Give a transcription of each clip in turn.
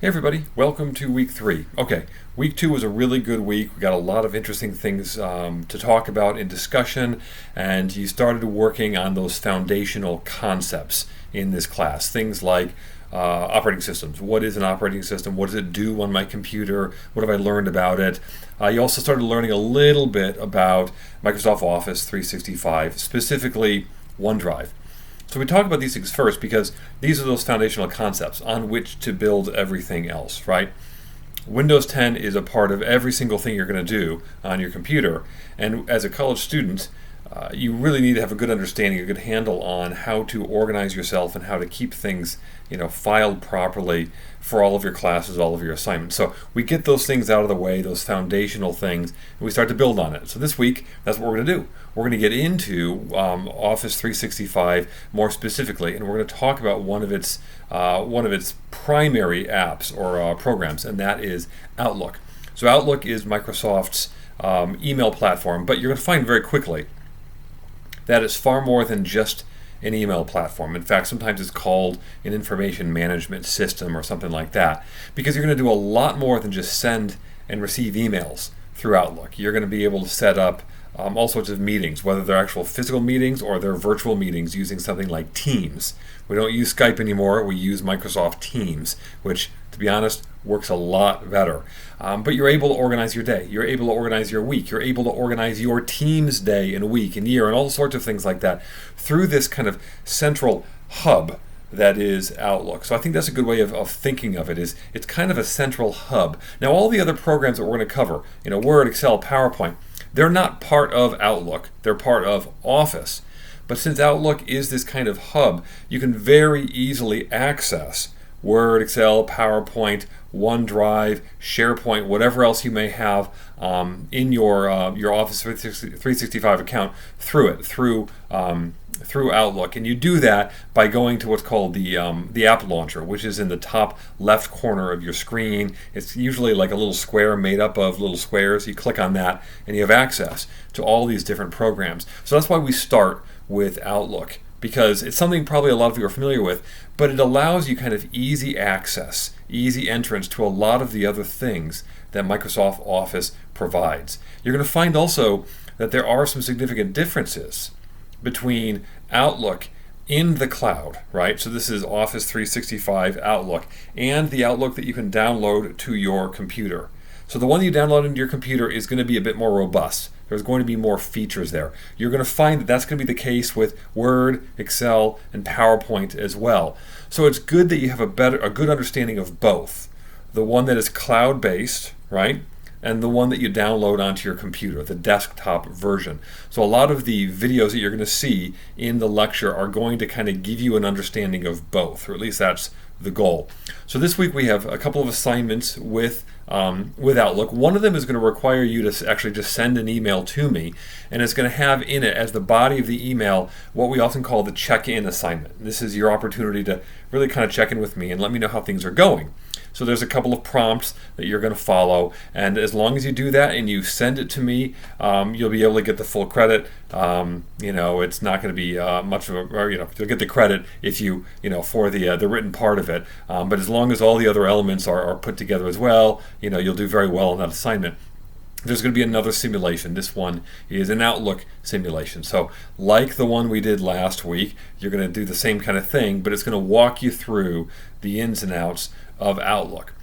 Hey everybody, welcome to week 3. Okay, week 2 was a really good week. We got a lot of interesting things to talk about in discussion, and you started working on those foundational concepts in this class. Things like operating systems. What is an operating system? What does it do on my computer? What have I learned about it? You also started learning a little bit about Microsoft Office 365, specifically OneDrive. So we talk about these things first because these are those foundational concepts on which to build everything else, right? Windows 10 is a part of every single thing you're going to do on your computer. And as a college student, you really need to have a good understanding, a good handle on how to organize yourself and how to keep things, filed properly for all of your classes, all of your assignments. So we get those things out of the way, those foundational things, and we start to build on it. So this week, that's what we're going to do. We're going to get into Office 365 more specifically, and we're going to talk about one of its primary apps or programs, and that is Outlook. So Outlook is Microsoft's email platform, but you're going to find very quickly that it's far more than just an email platform. In fact, sometimes it's called an information management system or something like that, because you're going to do a lot more than just send and receive emails through Outlook. You're going to be able to set up all sorts of meetings, whether they're actual physical meetings or they're virtual meetings using something like Teams. We don't use Skype anymore, we use Microsoft Teams, which, to be honest, works a lot better. But you're able to organize your day, you're able to organize your week, you're able to organize your team's day and week and year and all sorts of things like that through this kind of central hub that is Outlook. So I think that's a good way of thinking of it. It's kind of a central hub. Now all the other programs that we're going to cover, Word, Excel, PowerPoint, they're not part of Outlook, they're part of Office. But since Outlook is this kind of hub, you can very easily access Word, Excel, PowerPoint, OneDrive, SharePoint, whatever else you may have in your Office 365 account through Outlook. And you do that by going to what's called the app launcher, which is in the top left corner of your screen. It's usually like a little square made up of little squares. You click on that and you have access to all these different programs. So that's why we start with Outlook, because it's something probably a lot of you are familiar with, but it allows you kind of easy access, easy entrance to a lot of the other things that Microsoft Office provides. You're going to find also that there are some significant differences between Outlook in the cloud, right? So this is Office 365 Outlook, and the Outlook that you can download to your computer. So the one that you download into your computer is going to be a bit more robust. There's going to be more features there. You're going to find that that's going to be the case with Word, Excel, and PowerPoint as well. So it's good that you have a good understanding of both. The one that is cloud-based, right? And the one that you download onto your computer, the desktop version. So a lot of the videos that you're going to see in the lecture are going to kind of give you an understanding of both, or at least that's the goal. So this week we have a couple of assignments with Outlook. One of them is going to require you to actually just send an email to me, and it's going to have in it, as the body of the email, what we often call the check-in assignment. This is your opportunity to really kind of check in with me and let me know how things are going. So there's a couple of prompts that you're going to follow, and as long as you do that and you send it to me, you'll be able to get the full credit. It's not going to be much of a, you'll get the credit if you, for the written part of it. But as long as all the other elements are put together as well, you'll do very well on that assignment. There's going to be another simulation. This one is an Outlook simulation. So like the one we did last week, you're going to do the same kind of thing, but it's going to walk you through the ins and outs of Outlook.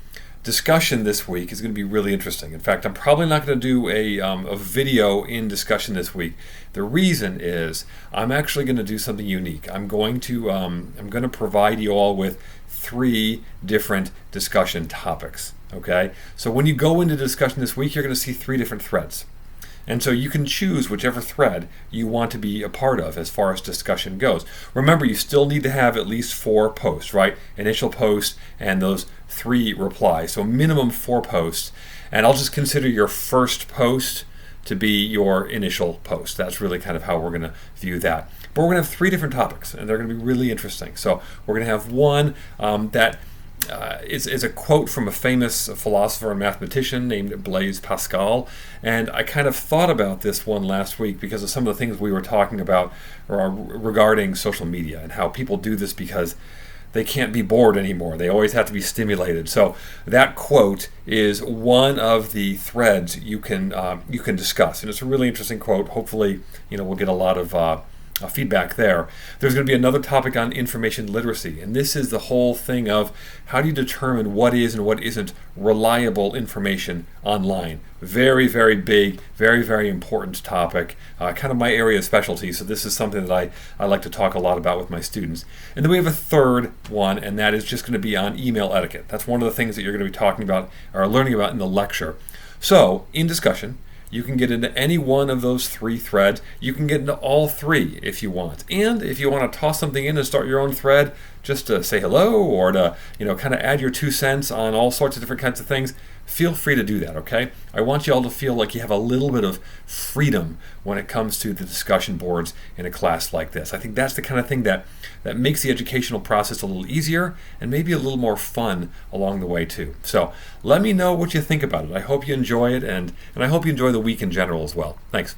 Discussion this week is going to be really interesting. In fact, I'm probably not going to do a video in discussion this week. The reason is I'm actually going to do something unique. I'm going to provide you all with 3 different discussion topics. Okay? So when you go into discussion this week, you're going to see 3 different threads. And so you can choose whichever thread you want to be a part of as far as discussion goes. Remember, you still need to have at least 4 posts, right? Initial post and those 3 replies. So minimum 4 posts. And I'll just consider your first post to be your initial post. That's really kind of how we're going to view that. But we're going to have 3 different topics, and they're going to be really interesting. So we're going to have one that is a quote from a famous philosopher and mathematician named Blaise Pascal. And I kind of thought about this one last week because of some of the things we were talking about regarding social media and how people do this because they can't be bored anymore. They always have to be stimulated. So that quote is one of the threads you can discuss, and it's a really interesting quote. Hopefully, we'll get a lot of feedback there. There's going to be another topic on information literacy, and this is the whole thing of how do you determine what is and what isn't reliable information online. Very, very big, very, very important topic, kind of my area of specialty, so this is something that I like to talk a lot about with my students. And then we have a third one, and that is just going to be on email etiquette. That's one of the things that you're going to be talking about or learning about in the lecture. So, in discussion, you can get into any one of those 3 threads. You can get into all 3 if you want. And if you want to toss something in and start your own thread, just to say hello or to, kind of add your 2 cents on all sorts of different kinds of things, feel free to do that, okay? I want you all to feel like you have a little bit of freedom when it comes to the discussion boards in a class like this. I think that's the kind of thing that makes the educational process a little easier and maybe a little more fun along the way too. So let me know what you think about it. I hope you enjoy it, and I hope you enjoy the week in general as well. Thanks.